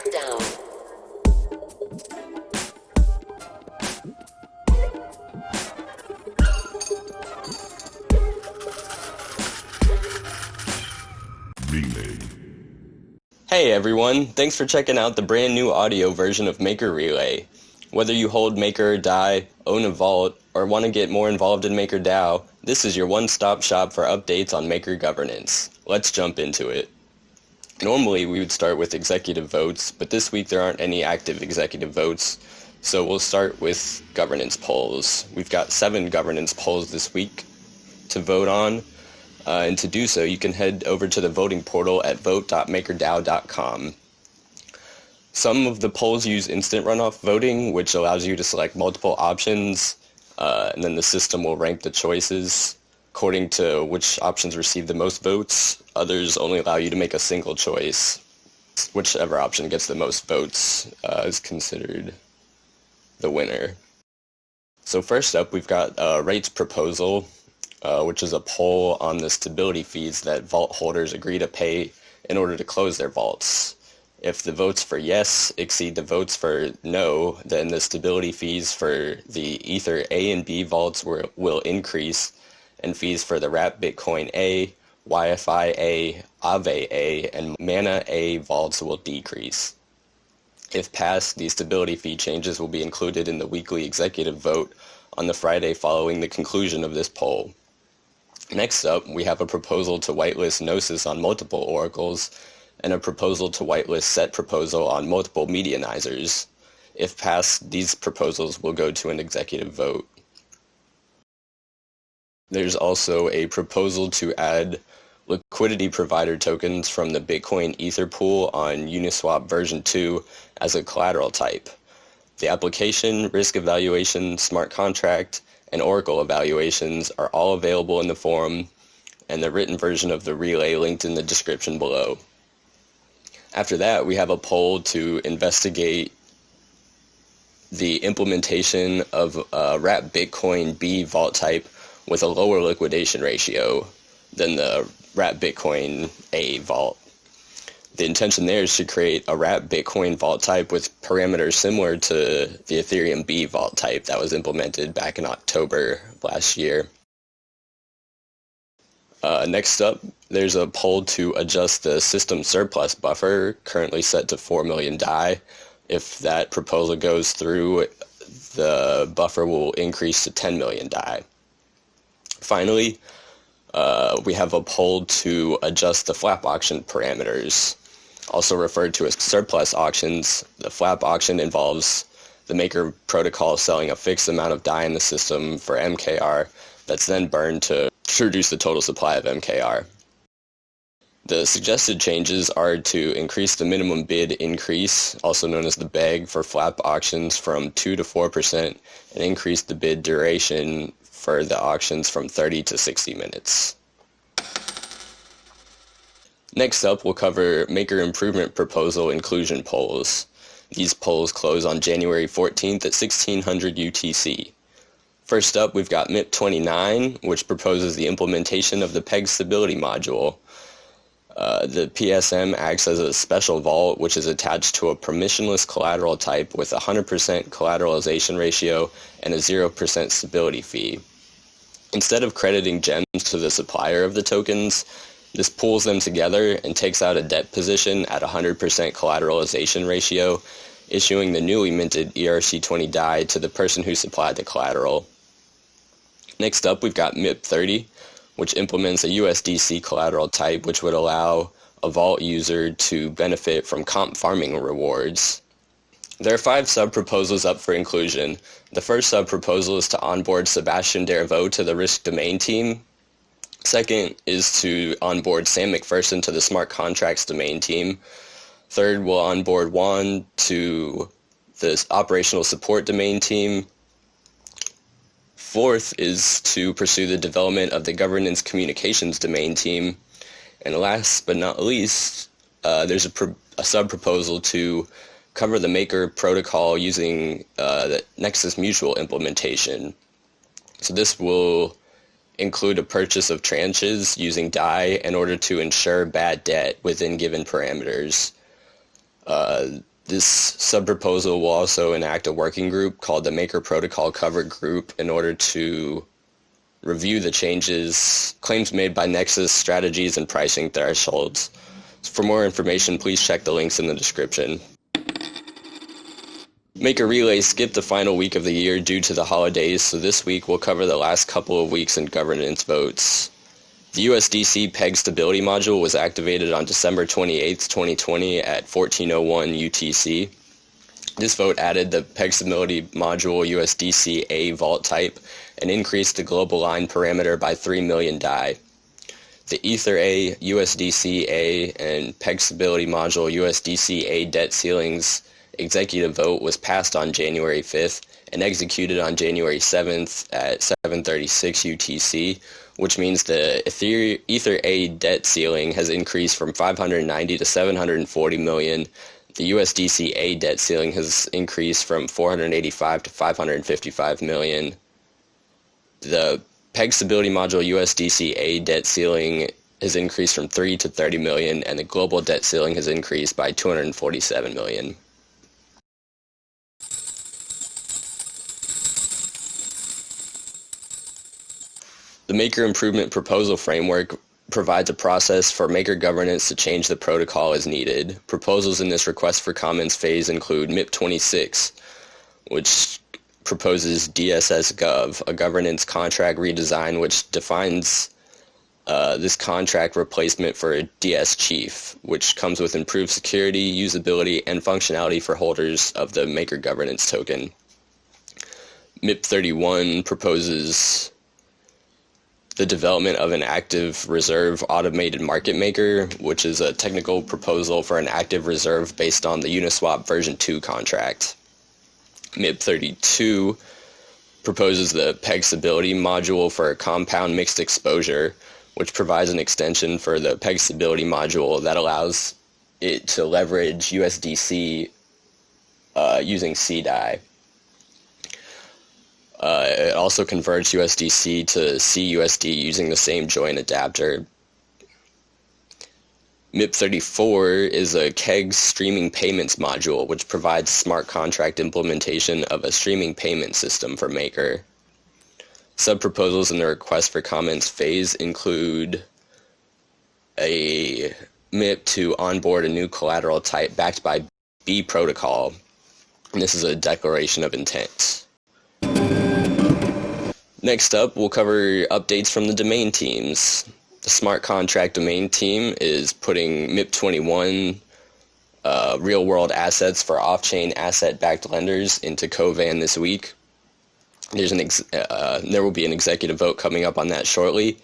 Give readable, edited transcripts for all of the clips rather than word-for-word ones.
MakerDAO. Relay. Hey everyone, thanks for checking out the brand new audio version of MKR Relay. Whether you hold MakerDAO, own a vault, or want to get more involved in MakerDAO, this is your one-stop shop for updates on Maker governance. Let's jump into it. Normally we would start with executive votes, but this week there aren't any active executive votes, so we'll start with governance polls. We've got 7 governance polls this week to vote on. And to do so, you can head over to the voting portal at vote.makerdao.com. Some of the polls use instant runoff voting, which allows you to select multiple options, and then the system will rank the choices according to which options receive the most votes. Others only allow you to make a single choice. Whichever option gets the most votes is considered the winner. So first up, we've got a rates proposal, which is a poll on the stability fees that vault holders agree to pay in order to close their vaults. If the votes for yes exceed the votes for no, then the stability fees for the Ether A and B vaults will increase, and fees for the Wrap Bitcoin A, YFI A, Aave A, and Mana A vaults will decrease. If passed, the stability fee changes will be included in the weekly executive vote on the Friday following the conclusion of this poll. Next up, we have a proposal to whitelist Gnosis on multiple oracles, and a proposal to whitelist Set Proposal on multiple medianizers. If passed, these proposals will go to an executive vote. There's also a proposal to add liquidity provider tokens from the Bitcoin Ether pool on Uniswap version 2 as a collateral type. The application, risk evaluation, smart contract, and Oracle evaluations are all available in the forum, and the written version of the relay linked in the description below. After that, we have a poll to investigate the implementation of a Wrap Bitcoin B vault type with a lower liquidation ratio than the Wrap Bitcoin A vault. The intention there is to create a Wrap Bitcoin vault type with parameters similar to the Ethereum B vault type that was implemented back in October last year. Next up, there's a poll to adjust the system surplus buffer, currently set to 4 million DAI. If that proposal goes through, the buffer will increase to 10 million DAI. Finally, we have a poll to adjust the flap auction parameters. Also referred to as surplus auctions, the flap auction involves the Maker protocol selling a fixed amount of DAI in the system for MKR that's then burned to reduce the total supply of MKR. The suggested changes are to increase the minimum bid increase, also known as the BEG, for flap auctions from 2 to 4%, and increase the bid duration for the auctions from 30 to 60 minutes. Next up, we'll cover Maker Improvement Proposal inclusion polls. These polls close on January 14th at 1600 UTC. First up, we've got MIP 29, which proposes the implementation of the PEG stability module. The PSM acts as a special vault, which is attached to a permissionless collateral type with a 100% collateralization ratio and a 0% stability fee. Instead of crediting gems to the supplier of the tokens, this pools them together and takes out a debt position at 100% collateralization ratio, issuing the newly minted ERC20 DAI to the person who supplied the collateral. Next up, we've got MIP 30, which implements a USDC collateral type, which would allow a vault user to benefit from comp farming rewards. There are 5 sub-proposals up for inclusion. The first sub-proposal is to onboard Sebastian Dervaux to the Risk Domain team. Second is to onboard Sam McPherson to the Smart Contracts domain team. Third, we'll onboard Juan to the Operational Support domain team. Fourth is to pursue the development of the Governance Communications domain team. And last but not least, there's a sub-proposal to cover the Maker protocol using the Nexus Mutual implementation. So this will include a purchase of tranches using DAI in order to ensure bad debt within given parameters. This sub-proposal will also enact a working group called the Maker Protocol Cover Group in order to review the claims made by Nexus, strategies, and pricing thresholds. For more information, please check the links in the description. Maker Relay skipped the final week of the year due to the holidays, so this week we'll cover the last couple of weeks in governance votes. The USDC PEG stability module was activated on December 28, 2020 at 1401 UTC. This vote added the PEG stability module USDC-A vault type and increased the global line parameter by 3 million DAI. The Ether-A, USDC-A, and PEG stability module USDC-A debt ceilings executive vote was passed on January 5th and executed on January 7th at 7:36 UTC, which means the Ether-A debt ceiling has increased from 590 to 740 million. The USDC-A debt ceiling has increased from 485 to 555 million. The PEG stability module USDC-A debt ceiling has increased from 3 to 30 million, and the global debt ceiling has increased by 247 million. The Maker Improvement Proposal Framework provides a process for Maker governance to change the protocol as needed. Proposals in this request for comments phase include MIP 26, which proposes DSS Gov, a governance contract redesign which defines this contract replacement for a DS Chief, which comes with improved security, usability, and functionality for holders of the Maker governance token. MIP 31 proposes the development of an active reserve automated market maker, which is a technical proposal for an active reserve based on the Uniswap version 2 contract. MIP 32 proposes the PEG stability module for a compound mixed exposure, which provides an extension for the PEG stability module that allows it to leverage USDC using CDAI. It also converts USDC to CUSD using the same join adapter. MIP 34 is a KEG streaming payments module, which provides smart contract implementation of a streaming payment system for Maker. Sub-proposals in the request for comments phase include a MIP to onboard a new collateral type backed by B protocol, and this is a declaration of intent. Next up, we'll cover updates from the domain teams. The smart contract domain team is putting MIP 21 real-world assets for off-chain asset-backed lenders into Covan this week. There will be an executive vote coming up on that shortly.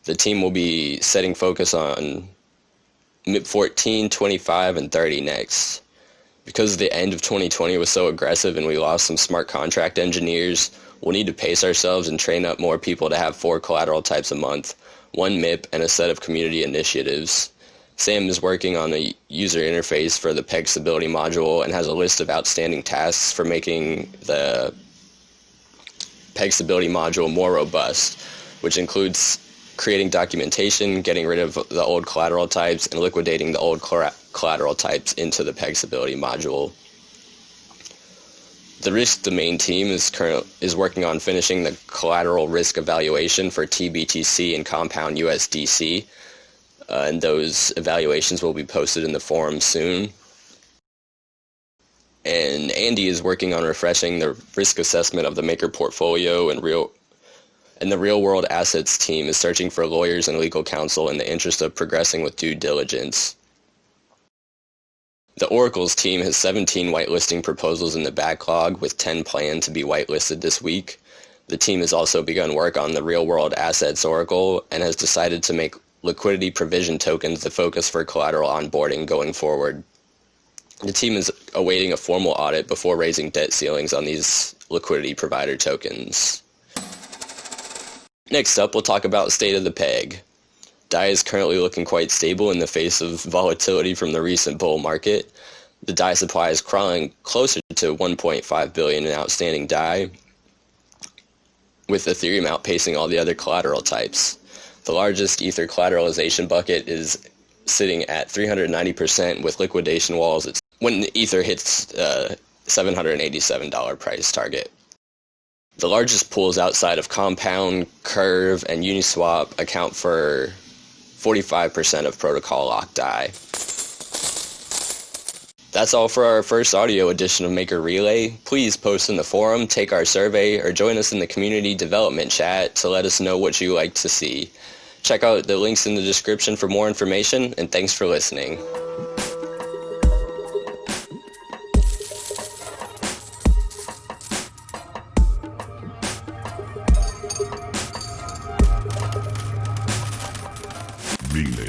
The team will be setting focus on MIP 14, 25, and 30 next. Because the end of 2020 was so aggressive and we lost some smart contract engineers, we'll need to pace ourselves and train up more people to have 4 collateral types a month, 1 MIP, and a set of community initiatives. Sam is working on a user interface for the PEG stability module and has a list of outstanding tasks for making the PEG stability module more robust, which includes creating documentation, getting rid of the old collateral types, and liquidating the old collateral types into the PEG stability module. The risk domain team is working on finishing the collateral risk evaluation for TBTC and Compound USDC, and those evaluations will be posted in the forum soon. And Andy is working on refreshing the risk assessment of the Maker portfolio, and the real-world assets team is searching for lawyers and legal counsel in the interest of progressing with due diligence. The Oracle's team has 17 whitelisting proposals in the backlog, with 10 planned to be whitelisted this week. The team has also begun work on the real-world assets Oracle and has decided to make liquidity provision tokens the focus for collateral onboarding going forward. The team is awaiting a formal audit before raising debt ceilings on these liquidity provider tokens. Next up, we'll talk about state of the PEG. DAI is currently looking quite stable in the face of volatility from the recent bull market. The DAI supply is crawling closer to 1.5 billion in outstanding DAI, with Ethereum outpacing all the other collateral types. The largest Ether collateralization bucket is sitting at 390%, with liquidation walls at when the Ether hits $787 price target. The largest pools outside of Compound, Curve, and Uniswap account for 45% of protocol locked DAI. That's all for our first audio edition of Maker Relay. Please post in the forum, take our survey, or join us in the community development chat to let us know what you like to see. Check out the links in the description for more information, and thanks for listening. Relay.